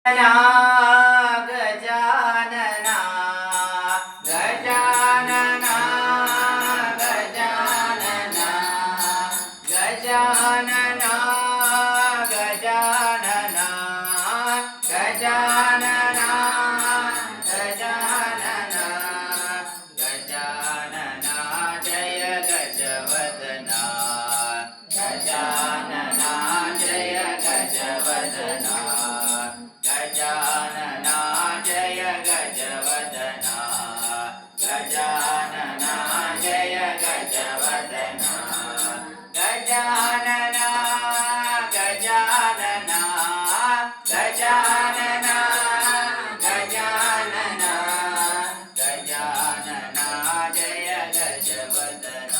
ಗಜಾನನ ಗಜಾನನ ಗಜಾನನ ಗಜಾನನ ಗಜಾನನ ಗಜಾನನ ಗಜಾನನ ಗಜಾನನ ಜಯ ಗಜವದನ ಗಜಾನನ ಜಯ ಗಜವದನ ಗಜಾನನ ಜಯ ಗಜವದನ ಗಜಾನನ ಜಯ ಗಜವದನ ಗಜಾನನ ಗಜಾನನ ಗಜಾನನ ಗಜಾನನ ಗಜಾನನ ಜಯ ಗಜವದನ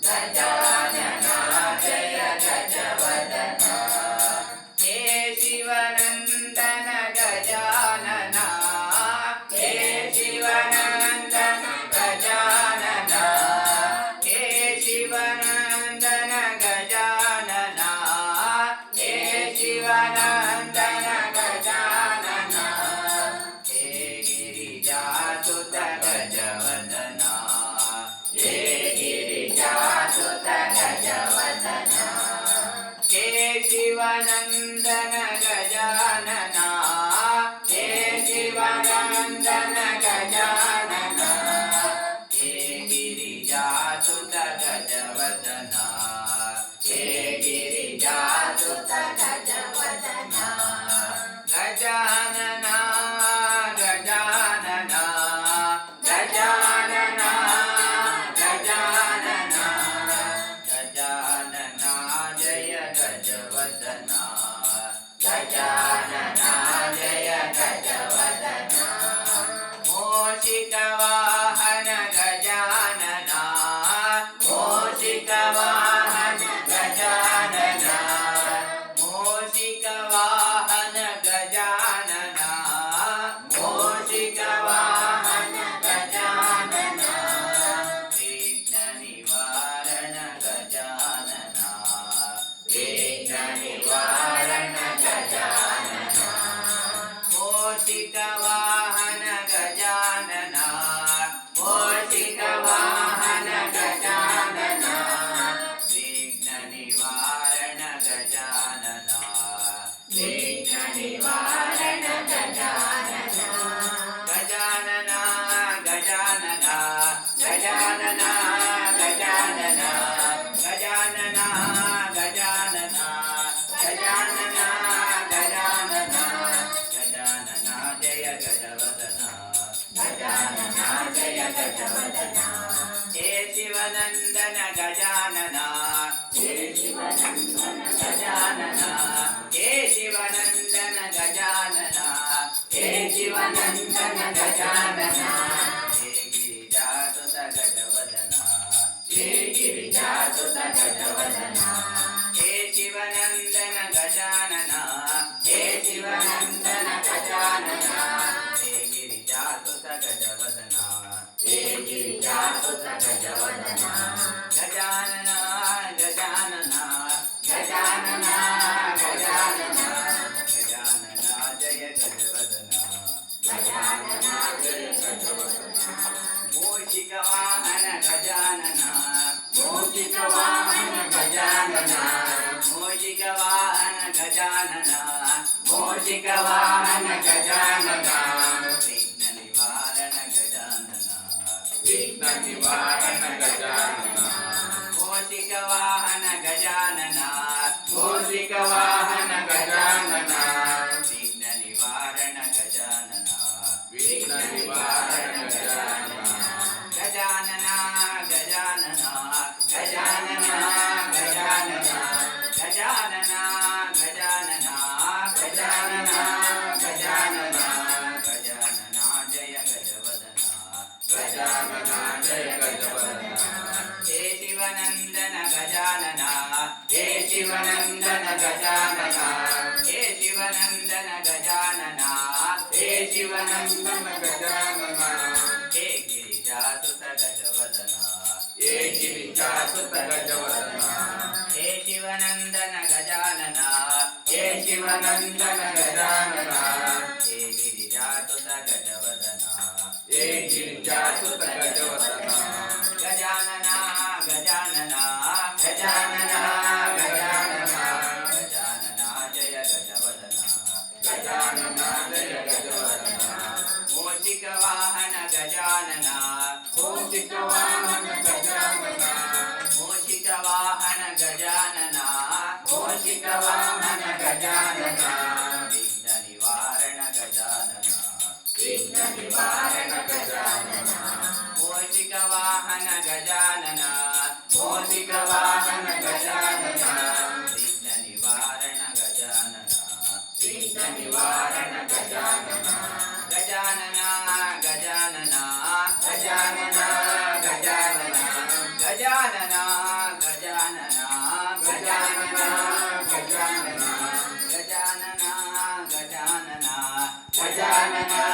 ಗಜಾನನ ಜಯ ಗಜವದನ ಹೇ ಶಿವನಂದನ ಗಜಾನನ ಹೇ ಶಿವನಂದನ ಗಜಾನನ ಹೇ ಶಿವನಂದನ ಗಜಾನನ ಹೇ ಶಿವನಂದನ ಗಜಾನನ ಹೇ ಗಿರಿಜಾಸುತ ಗಜವದನ ಹೇ ಗಿರಿಜಾಸುತ ಗಜವದನ ಹೇ ಶಿವನಂದನ ಗಜಾನನ ಹೇ ಶಿವನಂದನ ಗಜಾನನ ಹೇ ಗಿರಿಜಾಸುತ ಗಜವದನ ಹೇ ಗಿರಿಜಾಸುತ ಗಜವದನ ಗಜಾನನ ಗಜಾನನ ಗಜಾನನ ಗಜಾನನ ಗಜಾನನ ಜಯ ಗಜವದನ ಗಜಾನನ ಜಯ ಗಜವದನ ಮೂಷಿಕ ವಾಹನ ಗಜಾನನ ಮೂಷಿಕ ವಾಹನ ಗಜಾನನ ಮೂಷಿಕ ವಾಹನ ಗಜಾನನ ಮೂಷಿಕ ವಾಹನ ಗಜಾನನ ವಿಘ್ನ ನಿವಾರಣ ಗಜಾನನ ವಿಘ್ನ ನಿವಾರಣ ಗಜಾನನ ಮೂಷಿಕ ವಾಹನ ಗಜಾನನ ಮೂಷಿಕ ವಾಹನ ಗಜಾನನ ವಿಘ್ನ ನಿವಾರಣ ಗಜಾನನ ವಿಘ್ನ ನಿವಾರಣ ಗಜಾನನ ಗಜಾನನ ಗಜಾನನ ಗಜಾನನ ಗಜಾನನ ಗಜಾನನ ಗಜಾನನ ಗಜಾನನ ಗಜಾನನ ಗಜಾನನ ಜಯ ಗಜವದನ ಗಜಾನನ ಜಯ ಗಜವದನ ಹೇ ಶಿವನಂದನ ಗಜಾನನ ಹೇ ಶಿವನಂದನ ಗಜಾನನ ಹೇ ಶಿವನಂದನ ಗಜಾನನ ಹೇ ಶಿವನಂದನ ಗಜಾನನ ಹೇ ಗಿರಿಜಾಸುತ ಗಜವದನ ಹೇ ಗಿರಿಜಾಸುತ ಗಜವದನ ಹೇ ಶಿವನಂದನ ಗಜಾನನ ಹೇ ಶಿವನಂದನ ಗಜಾನನ ಹೇ ಗಿರಿಜಾಸುತ ಗಜವದನ ಹೇ ಗಿರಿಜಾಸುತ ಗಜವದನ ಗಜಾನನ ಗಜಾನನ ಗಜಾನನ ಗಜಾನನ ಗಜಾನನ ಜಯ ಗಜವದನ ಗಜಾನನ ಜಯ ಗಜವದನ ಮೂಷಿಕ ವಾಹನ ಗಜಾನನ ಮೂಷಿಕ ವಾಹನ ಗಜಾನನ ಮೂಷಿಕ ವಾಹನ ಗಜಾನನ ಮೂಷಿಕ ವಾಹನ ಗಜಾನನ ವಿಘ್ನ ನಿವಾರಣ ಗಜಾನನ ವಿಘ್ನ ನಿವಾರಣ ಗಜಾನನ ಮೂಷಿಕ ವಾಹನ ಗಜಾನನ ಮೂಷಿಕ ವಾಹನ ಗಜಾನನ ವಿಘ್ನ ನಿವಾರಣ ಗಜಾನನ ವಿಘ್ನ ನಿವಾರಣ ಗಜಾನನ ಗಜಾನನ ಗಜಾನನ ಗಜಾನನ ಗಜಾನನ ಗಜಾನನ ಗಜಾನನ ಗಜಾನನ ಗಜಾನನ ಗಜಾನನ ಜಯ ಗಜವದನ ಗಜಾನನ ಜಯ ಗಜವದನ ಹೇ ಶಿವನಂದನ ಗಜಾನನ ಹೇ ಶಿವನಂದನ ಗಜಾನನ ಹೇ ಶಿವನಂದನ ಗಜಾನನ ಹೇ ಶಿವನಂದನ ಗಜಾನನ ಹೇ ಗಿರಿಜಾಸುತ ಗಜವದನ ಹೇ ಗಿರಿಜಾಸುತ ಗಜವದನ ಹೇ ಶಿವನಂದನ ಗಜಾನನ ಹೇ ಶಿವನಂದನ ಗಜಾನನ हे गिरिजासुत गजवदन गजानन गजानन गजानन गजानन गजानन जय गजवदन गजानन जय गजवदन मूषिक वाहन गजानन मूषिक वाहन गजानन मूषिक वाहन गजानन मूषिक वाहन गजानन विघ्न निवारण गजानन विघ्न निवारण गजानन मूषिक वाहन गजानन मूषिक वाहन गजानन विघ्न निवारण गजानन विघ्न निवारण गजानन गजानन गजानन गजानन गजानन गजानन गजानन गजानन गजानन गजानन गजानन गजानन